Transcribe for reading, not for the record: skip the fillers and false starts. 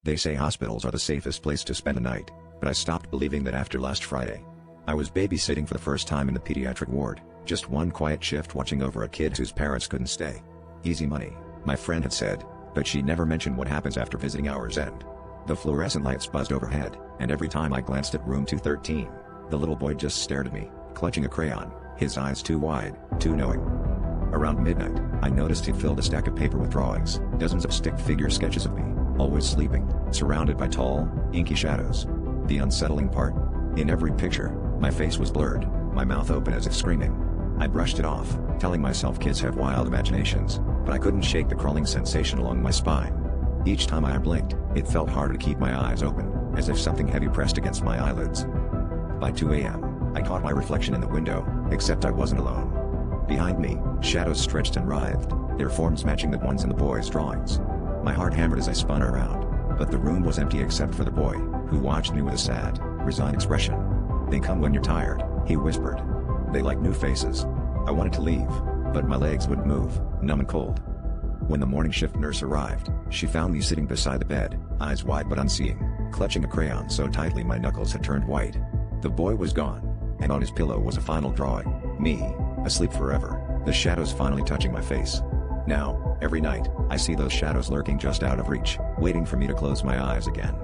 They say hospitals are the safest place to spend a night, but I stopped believing that after last Friday. I was babysitting for the first time in the pediatric ward, just one quiet shift watching over a kid whose parents couldn't stay. Easy money, my friend had said, but she never mentioned what happens after visiting hours end. The fluorescent lights buzzed overhead, and every time I glanced at room 213, the little boy just stared at me, clutching a crayon, his eyes too wide, too knowing. Around midnight, I noticed he'd filled a stack of paper with drawings, dozens of stick figure sketches of me, always sleeping, surrounded by tall, inky shadows. The unsettling part? In every picture, my face was blurred, my mouth open as if screaming. I brushed it off, telling myself kids have wild imaginations, but I couldn't shake the crawling sensation along my spine. Each time I blinked, it felt harder to keep my eyes open, as if something heavy pressed against my eyelids. By 2 a.m., I caught my reflection in the window, except I wasn't alone. Behind me, shadows stretched and writhed, their forms matching the ones in the boy's drawings. My heart hammered as I spun around, but the room was empty except for the boy, who watched me with a sad, resigned expression. "They come when you're tired," he whispered. "They like new faces." I wanted to leave, but my legs wouldn't move, numb and cold. When the morning shift nurse arrived, she found me sitting beside the bed, eyes wide but unseeing, clutching a crayon so tightly my knuckles had turned white. The boy was gone, and on his pillow was a final drawing, me, asleep forever, the shadows finally touching my face. Now, every night, I see those shadows lurking just out of reach, waiting for me to close my eyes again.